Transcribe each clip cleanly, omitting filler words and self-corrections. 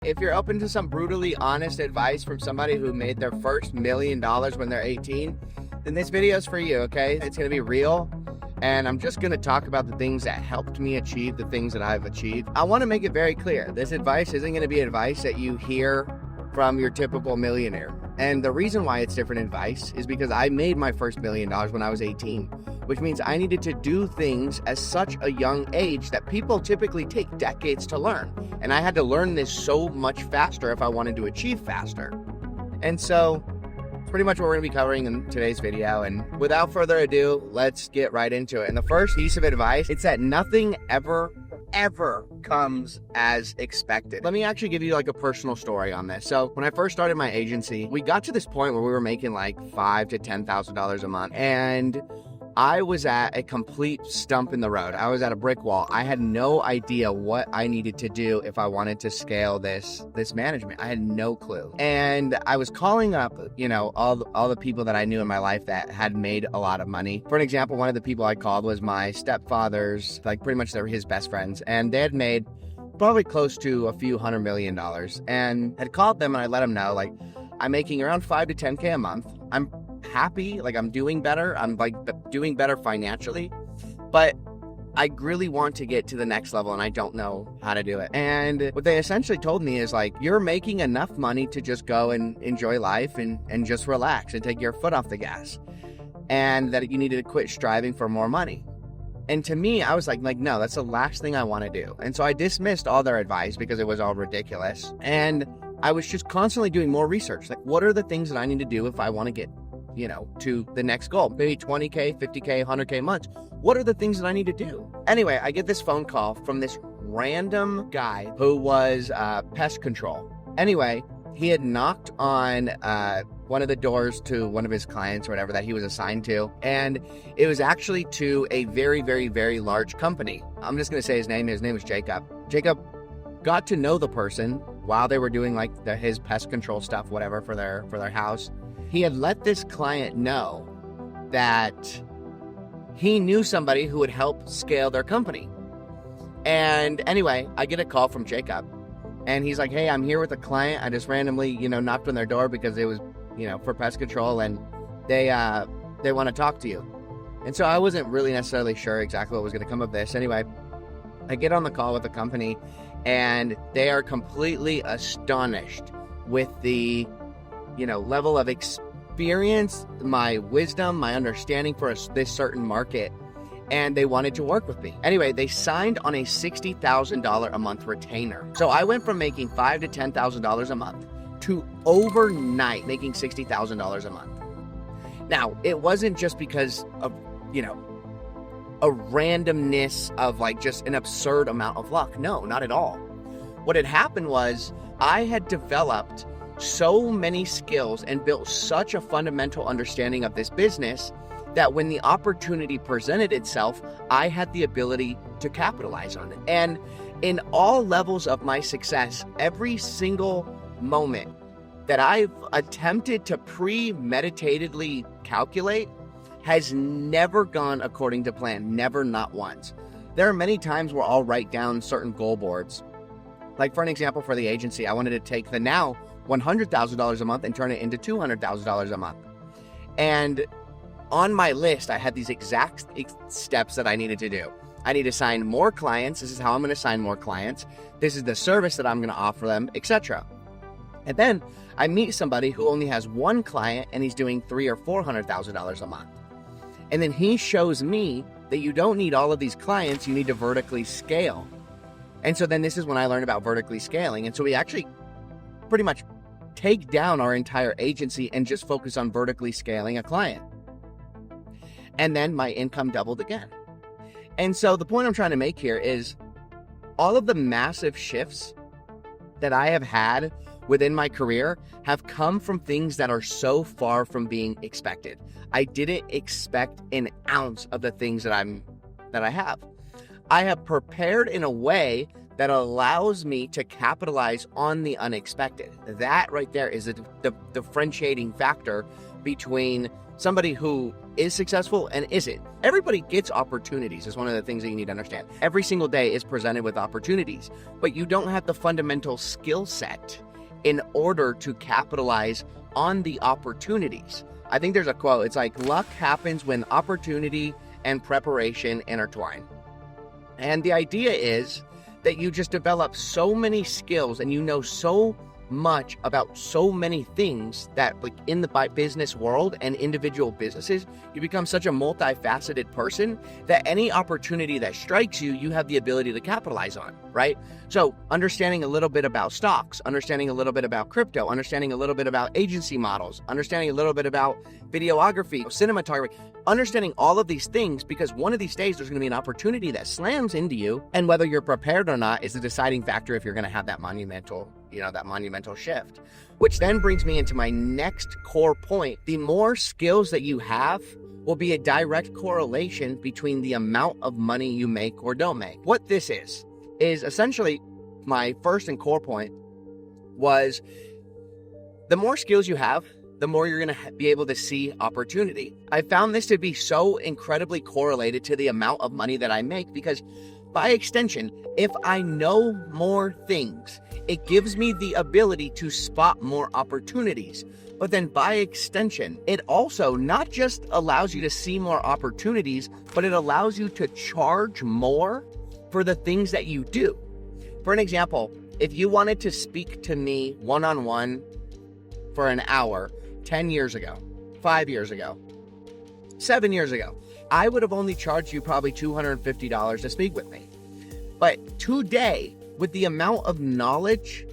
If you're open to some brutally honest advice from somebody who made their first $1 million when they're 18, then this video is for you, okay? It's gonna be real, and I'm just gonna talk about the things that helped me achieve the things that I've achieved. I wanna make it very clear, this advice isn't gonna be advice that you hear from your typical millionaire. And the reason why it's different advice is because I made my first $1 million when I was 18, which means I needed to do things at such a young age that people typically take decades to learn. And I had to learn this so much faster if I wanted to achieve faster. And so it's pretty much what we're gonna be covering in today's video. And without further ado, let's get right into it. And the first piece of advice, it's that nothing ever comes as expected. Let me actually give you like a personal story on this. So when I first started my agency, we got to this point where we were making like $5,000 to $10,000 a month. And I was at a complete stump in the road. I was at a brick wall. I had no idea what I needed to do if I wanted to scale this management. I had no clue. And I was calling up, all the people that I knew in my life that had made a lot of money. For an example, one of the people I called was my stepfather's, pretty much they were his best friends. And they had made probably close to a few $100 million. And had called them and I let them know, I'm making around 5 to 10K a month. I'm happy, I'm doing better. I'm doing better financially, but I really want to get to the next level and I don't know how to do it. And what they essentially told me is you're making enough money to just go and enjoy life and just relax and take your foot off the gas, and that you needed to quit striving for more money. And to me, I was like, no, that's the last thing I want to do. And so I dismissed all their advice because it was all ridiculous. And I was just constantly doing more research. What are the things that I need to do if I want to get to the next goal? Maybe 20K, 50K, 100K months. What are the things that I need to do? Anyway, I get this phone call from this random guy who was pest control. Anyway, he had knocked on one of the doors to one of his clients or whatever that he was assigned to. And it was actually to a very, very, very large company. I'm just going to say his name. His name was Jacob. Jacob got to know the person while they were doing his pest control stuff, whatever, for their house. He had let this client know that he knew somebody who would help scale their company. And anyway, I get a call from Jacob and he's like, hey, I'm here with a client. I just randomly, knocked on their door because it was, for pest control, and they want to talk to you. And so I wasn't really necessarily sure exactly what was going to come of this. Anyway, I get on the call with the company and they are completely astonished with the level of experience, my wisdom, my understanding for this certain market, and they wanted to work with me. Anyway, they signed on a $60,000 a month retainer. So I went from making $5,000 to $10,000 a month to overnight making $60,000 a month. Now, it wasn't just because of, a randomness of just an absurd amount of luck. No, not at all. What had happened was I had developed so many skills and built such a fundamental understanding of this business that when the opportunity presented itself, I had the ability to capitalize on it. And in all levels of my success, every single moment that I've attempted to premeditatedly calculate has never gone according to plan. Never, not once. There are many times where I'll write down certain goal boards. For an example, for the agency, I wanted to take the now $100,000 a month and turn it into $200,000 a month. And on my list, I had these exact steps that I needed to do. I need to sign more clients. This is how I'm going to sign more clients. This is the service that I'm going to offer them, etc. And then I meet somebody who only has one client and he's doing $300,000 or $400,000 a month. And then he shows me that you don't need all of these clients. You need to vertically scale. And so then this is when I learned about vertically scaling. And so we actually pretty much take down our entire agency and just focus on vertically scaling a client. And then my income doubled again. And so the point I'm trying to make here is all of the massive shifts that I have had within my career have come from things that are so far from being expected. I didn't expect an ounce of the things that I have. I have prepared in a way that allows me to capitalize on the unexpected. That right there is a differentiating factor between somebody who is successful and isn't. Everybody gets opportunities is one of the things that you need to understand. Every single day is presented with opportunities, but you don't have the fundamental skill set in order to capitalize on the opportunities. I think there's a quote, it's like, luck happens when opportunity and preparation intertwine. And the idea is that you just develop so many skills and you know so much about so many things that, like, in the business world and individual businesses, you become such a multifaceted person that any opportunity that strikes you, you have the ability to capitalize on, right? So understanding a little bit about stocks, understanding a little bit about crypto, understanding a little bit about agency models, understanding a little bit about videography, cinematography, understanding all of these things, because one of these days there's going to be an opportunity that slams into you, and whether you're prepared or not is the deciding factor if you're going to have that monumental shift. Which then brings me into my next core point. The more skills that you have will be a direct correlation between the amount of money you make or don't make. What this is essentially my first and core point was the more skills you have, the more you're going to be able to see opportunity. I found this to be so incredibly correlated to the amount of money that I make, because by extension, if I know more things, it gives me the ability to spot more opportunities. But then by extension, it also not just allows you to see more opportunities, but it allows you to charge more for the things that you do. For an example, if you wanted to speak to me one-on-one for an hour 10 years ago, 5 years ago, 7 years ago, I would have only charged you probably $250 to speak with me. But today, with the amount of knowledge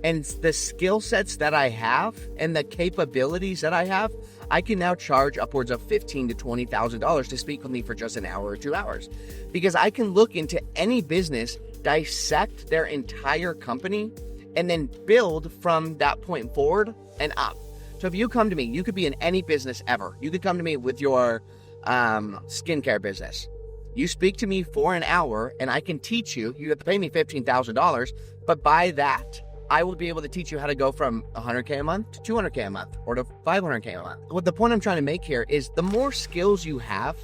and the skill sets that I have and the capabilities that I have, I can now charge upwards of $15,000 to $20,000 to speak with me for just an hour or 2 hours. Because I can look into any business, dissect their entire company, and then build from that point forward and up. So if you come to me, you could be in any business ever. You could come to me with your skincare business. You speak to me for an hour and I can teach you. You have to pay me $15,000, but by that, I will be able to teach you how to go from $100K a month to $200K a month or to $500K a month. What the point I'm trying to make here is the more skills you have,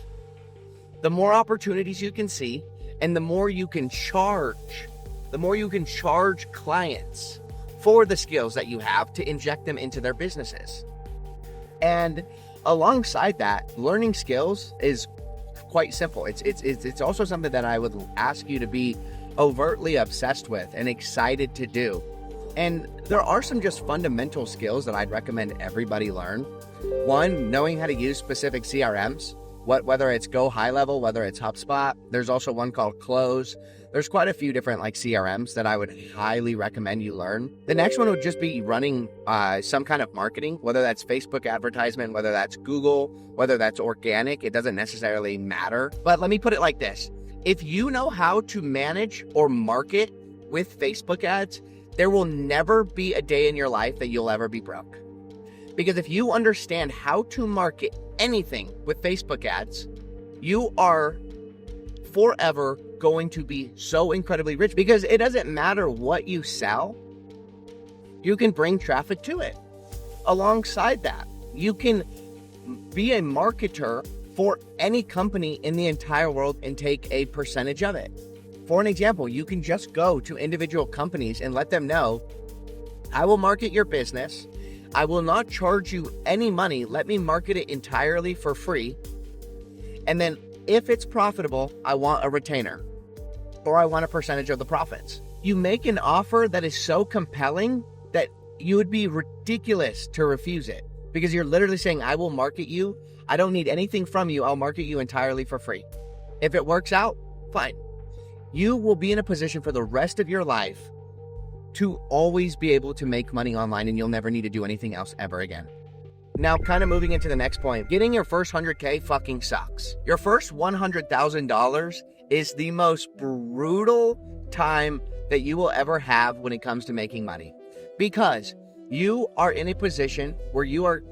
the more opportunities you can see, and the more you can charge clients for the skills that you have to inject them into their businesses. And alongside that, learning skills is quite simple. It's also something that I would ask you to be overtly obsessed with and excited to do. And there are some just fundamental skills that I'd recommend everybody learn. One, knowing how to use specific CRMs, whether it's Go High Level, whether it's HubSpot. There's also one called Close. There's quite a few different CRMs that I would highly recommend you learn. The next one would just be running some kind of marketing, whether that's Facebook advertisement, whether that's Google, whether that's organic. It doesn't necessarily matter. But let me put it like this. If you know how to manage or market with Facebook ads, there will never be a day in your life that you'll ever be broke. Because if you understand how to market anything with Facebook ads, you are forever going to be so incredibly rich, because it doesn't matter what you sell, you can bring traffic to it. Alongside that, you can be a marketer for any company in the entire world and take a percentage of it. For an example, you can just go to individual companies and let them know, I will market your business. I will not charge you any money. Let me market it entirely for free. And then if it's profitable, I want a retainer, or I want a percentage of the profits. You make an offer that is so compelling that you would be ridiculous to refuse it, because you're literally saying, I will market you. I don't need anything from you. I'll market you entirely for free. If it works out, fine. You will be in a position for the rest of your life to always be able to make money online, and you'll never need to do anything else ever again. Now, kind of moving into the next point, getting your first 100K fucking sucks. Your first $100,000 is the most brutal time that you will ever have when it comes to making money, because you are in a position where you are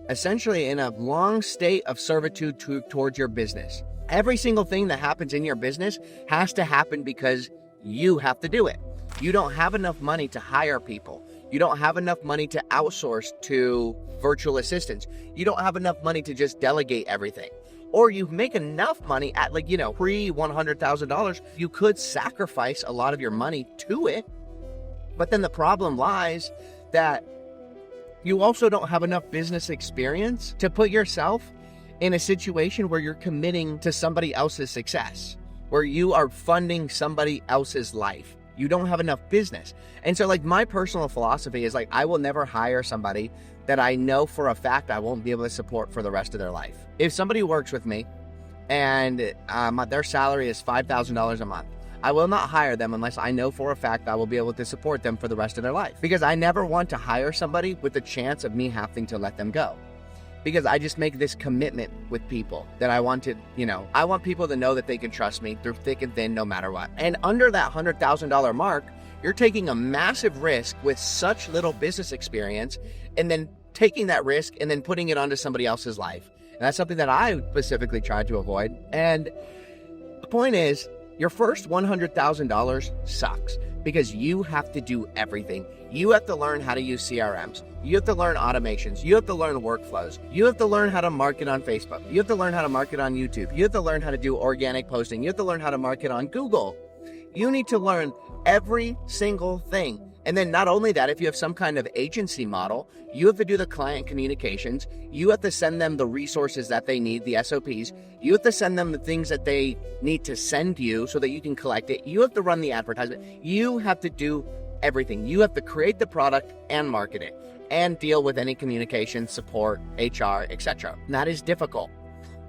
essentially in a long state of servitude towards your business. Every single thing that happens in your business has to happen because you have to do it. You don't have enough money to hire people. You don't have enough money to outsource to virtual assistants. You don't have enough money to just delegate everything. Or you make enough money at pre $100,000, you could sacrifice a lot of your money to it. But then the problem lies that you also don't have enough business experience to put yourself in a situation where you're committing to somebody else's success, where you are funding somebody else's life. You don't have enough business. And so my personal philosophy is I will never hire somebody that I know for a fact I won't be able to support for the rest of their life. If somebody works with me and their salary is $5,000 a month, I will not hire them unless I know for a fact I will be able to support them for the rest of their life. Because I never want to hire somebody with the chance of me having to let them go. Because I just make this commitment with people that I want people to know that they can trust me through thick and thin no matter what. And under that $100,000 mark, you're taking a massive risk with such little business experience, and then taking that risk and then putting it onto somebody else's life. And that's something that I specifically tried to avoid. And the point is, your first $100,000 sucks because you have to do everything. You have to learn how to use CRMs. You have to learn automations. You have to learn workflows. You have to learn how to market on Facebook. You have to learn how to market on YouTube. You have to learn how to do organic posting. You have to learn how to market on Google. You need to learn every single thing. And then not only that, if you have some kind of agency model, you have to do the client communications. You have to send them the resources that they need, the SOPs. You have to send them the things that they need to send you so that you can collect it. You have to run the advertisement. You have to do everything. You have to create the product and market it and deal with any communication, support, HR, etc. That is difficult.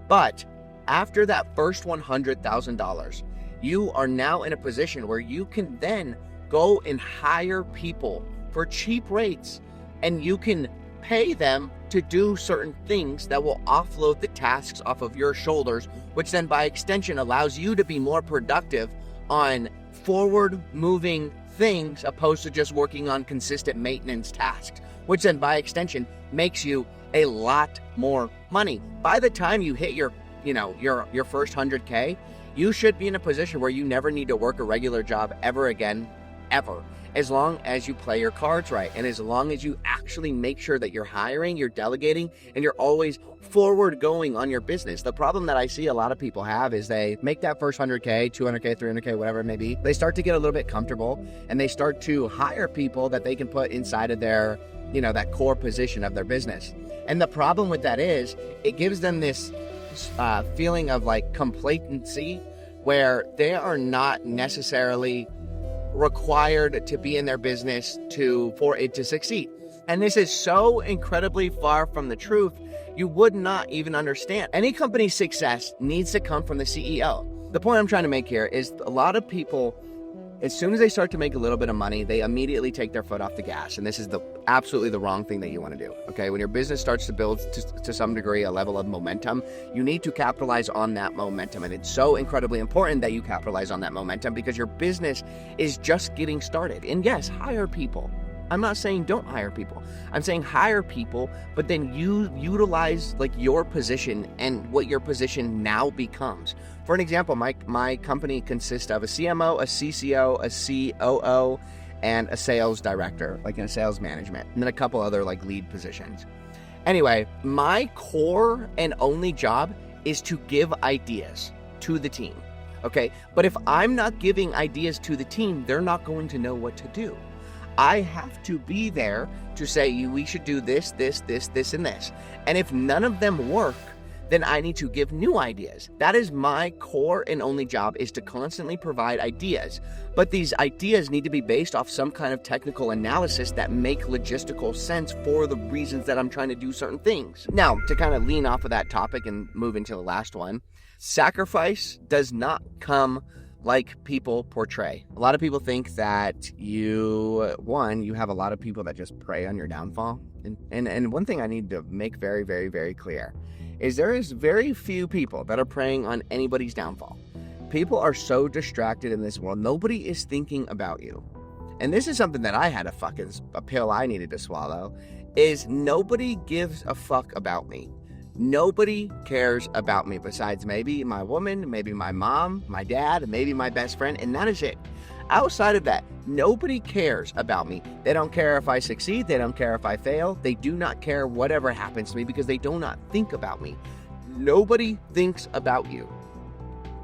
But after that first $100,000, you are now in a position where you can then go and hire people for cheap rates, and you can pay them to do certain things that will offload the tasks off of your shoulders, which then by extension allows you to be more productive on forward moving things opposed to just working on consistent maintenance tasks, which then by extension makes you a lot more money. By the time you hit your first 100K, you should be in a position where you never need to work a regular job ever again, ever, as long as you play your cards right, and as long as you actually make sure that you're hiring, you're delegating, and you're always forward going on your business. The problem that I see a lot of people have is they make that first 100K, 200K, 300K, whatever it may be. They start to get a little bit comfortable, and they start to hire people that they can put inside of their, that core position of their business. And the problem with that is it gives them this feeling of complacency, where they are not necessarily required to be in their business for it to succeed. And this is so incredibly far from the truth, you would not even understand. Any company's success needs to come from the CEO. The point I'm trying to make here is a lot of people, as soon as they start to make a little bit of money, they immediately take their foot off the gas. And this is absolutely the wrong thing that you want to do. Okay, when your business starts to build to some degree a level of momentum, you need to capitalize on that momentum. And it's so incredibly important that you capitalize on that momentum because your business is just getting started. And yes, hire people. I'm not saying don't hire people. I'm saying hire people, but then you utilize your position and what your position now becomes. For an example, my company consists of a CMO, a CCO, a COO, and a sales director, in sales management, and then a couple other lead positions. Anyway, my core and only job is to give ideas to the team. Okay, but if I'm not giving ideas to the team, they're not going to know what to do. I have to be there to say, we should do this, this, this, this, and this. And if none of them work, then I need to give new ideas. That is my core and only job, is to constantly provide ideas. But these ideas need to be based off some kind of technical analysis that make logistical sense for the reasons that I'm trying to do certain things. Now, to kind of lean off of that topic and move into the last one, sacrifice does not come like people portray. A lot of people think that you have a lot of people that just prey on your downfall. And one thing I need to make very, very, very clear is there is very few people that are preying on anybody's downfall. People are so distracted in this world. Nobody is thinking about you. And this is something that I had a pill I needed to swallow, is nobody gives a fuck about me. Nobody cares about me besides maybe my woman, maybe my mom, my dad, maybe my best friend, and that is it. Outside of that, nobody cares about me. They don't care if I succeed. They don't care if I fail. They do not care whatever happens to me because they do not think about me. Nobody thinks about you.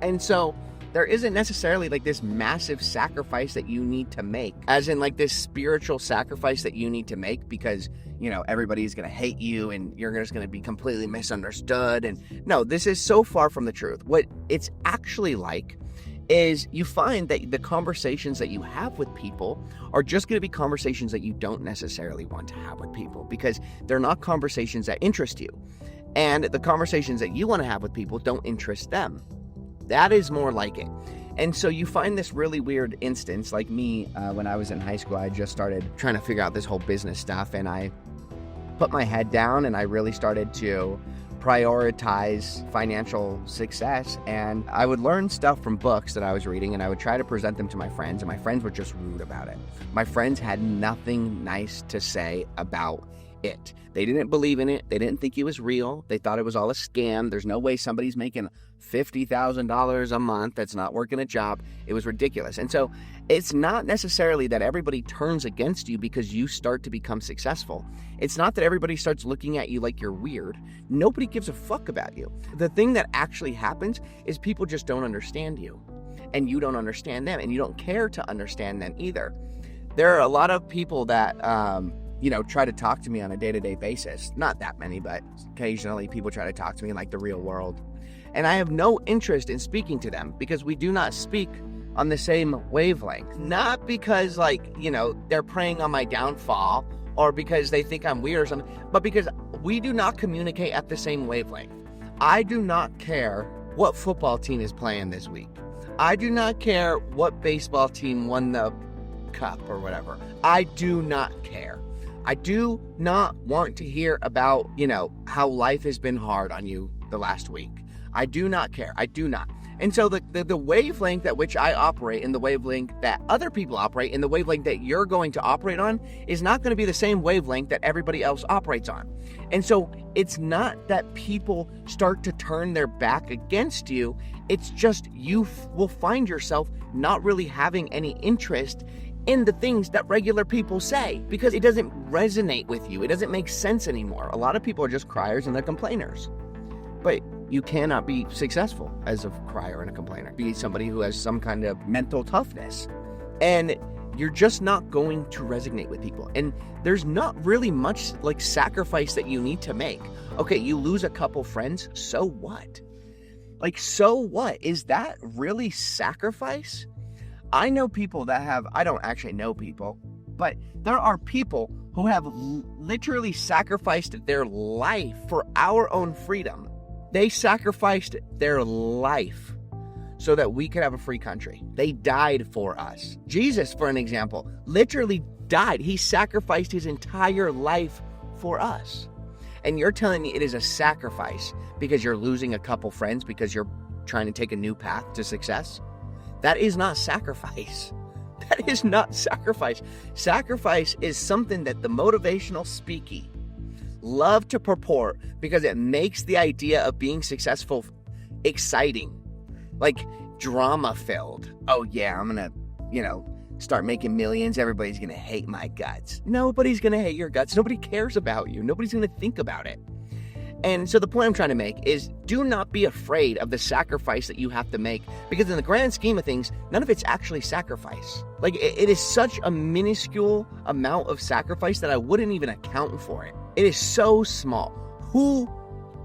And so there isn't necessarily like this massive sacrifice that you need to make, as in like this spiritual sacrifice that you need to make because, everybody's going to hate you and you're just going to be completely misunderstood. And no, this is so far from the truth. What it's actually like is you find that the conversations that you have with people are just going to be conversations that you don't necessarily want to have with people because they're not conversations that interest you. And the conversations that you want to have with people don't interest them. That is more like it. And so you find this really weird instance, like me, when I was in high school, I just started trying to figure out this whole business stuff, and I put my head down and I really started to prioritize financial success. And I would learn stuff from books that I was reading, and I would try to present them to my friends, and my friends were just rude about it. My friends had nothing nice to say about it. They didn't believe in it. They didn't think it was real. They thought it was all a scam. There's no way somebody's making $50,000 a month that's not working a job. It was ridiculous. And so it's not necessarily that everybody turns against you because you start to become successful. It's not that everybody starts looking at you like you're weird. Nobody gives a fuck about you. The thing that actually happens is people just don't understand you, and you don't understand them, and you don't care to understand them either. There are a lot of people that try to talk to me on a day-to-day basis. Not that many, but occasionally people try to talk to me in like the real world. And I have no interest in speaking to them because we do not speak on the same wavelength. Not because they're preying on my downfall or because they think I'm weird or something, but because we do not communicate at the same wavelength. I do not care what football team is playing this week. I do not care what baseball team won the cup or whatever. I do not care. I do not want to hear about, how life has been hard on you the last week. I do not care. I do not. And so the wavelength at which I operate and the wavelength that other people operate and the wavelength that you're going to operate on is not going to be the same wavelength that everybody else operates on. And so it's not that people start to turn their back against you. It's just you will find yourself not really having any interest in the things that regular people say because it doesn't resonate with you. It doesn't make sense anymore. A lot of people are just criers and they're complainers. But you cannot be successful as a crier and a complainer. Be somebody who has some kind of mental toughness. And you're just not going to resonate with people. And there's not really much like sacrifice that you need to make. Okay, you lose a couple friends, so what? So what? Is that really sacrifice? I know people that have, I don't actually know people, but there are people who have literally sacrificed their life for our own freedom. They sacrificed their life so that we could have a free country. They died for us. Jesus, for an example, literally died. He sacrificed his entire life for us. And you're telling me it is a sacrifice because you're losing a couple friends because you're trying to take a new path to success? That is not sacrifice. That is not sacrifice. Sacrifice is something that the motivational speaky love to purport because it makes the idea of being successful exciting, like drama filled. Oh yeah, I'm gonna, start making millions. Everybody's gonna hate my guts. Nobody's gonna hate your guts. Nobody cares about you. Nobody's gonna think about it. And so the point I'm trying to make is do not be afraid of the sacrifice that you have to make because in the grand scheme of things, none of it's actually sacrifice. It is such a minuscule amount of sacrifice that I wouldn't even account for it. It is so small. Who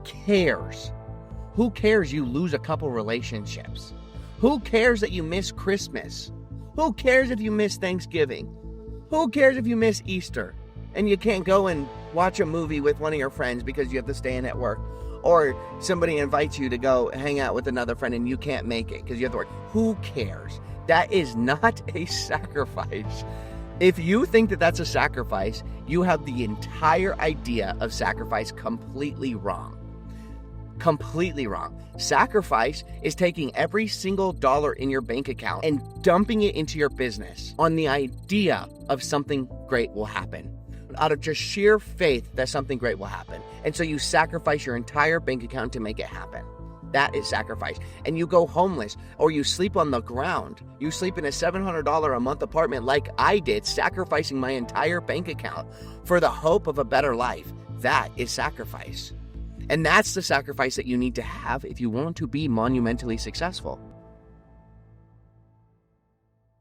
cares? Who cares you lose a couple relationships? Who cares that you miss Christmas? Who cares if you miss Thanksgiving? Who cares if you miss Easter and you can't go and watch a movie with one of your friends because you have to stay in at work? Or somebody invites you to go hang out with another friend and you can't make it because you have to work. Who cares? That is not a sacrifice. If you think that that's a sacrifice, you have the entire idea of sacrifice completely wrong. Completely wrong. Sacrifice is taking every single dollar in your bank account and dumping it into your business on the idea of something great will happen. Out of just sheer faith that something great will happen. And so you sacrifice your entire bank account to make it happen. That is sacrifice. And you go homeless, or you sleep on the ground. You sleep in a $700 a month apartment like I did, sacrificing my entire bank account for the hope of a better life. That is sacrifice. And that's the sacrifice that you need to have if you want to be monumentally successful.